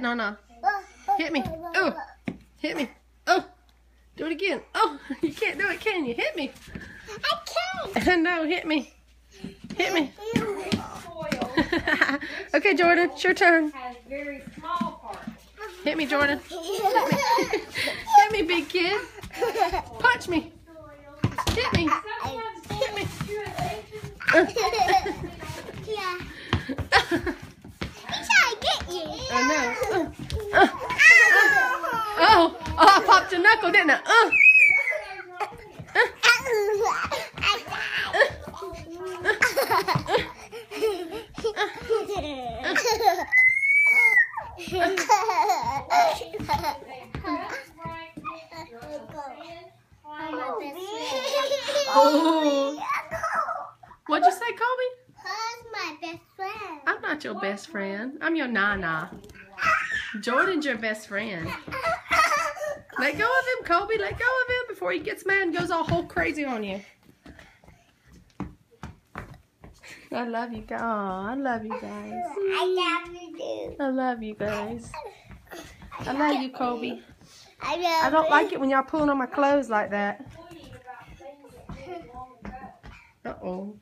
Nana. Hit me. Oh, hit me. Oh, do it again. Oh, you can't do it, can you? Hit me. I can't. No, hit me. Hit me. Okay, Jordan, it's your turn. Hit me, Jordan. Hit me. Hit me, big kid. Punch me. Hit me. Hit me. Yeah. He's trying to get you. I know. Oh, I popped your knuckle, didn't I? Oh. What'd you say, Kobe? Who's my best friend? I'm not your best friend. I'm your Nana. Jordan's your best friend. Let go of him, Kobe. Let go of him before he gets mad and goes all whole crazy on you. I love you guys. Oh, I love you guys. I love you too. I love you guys. I love you, Kobe. I I don't like it when y'all pulling on my clothes like that. Uh-oh.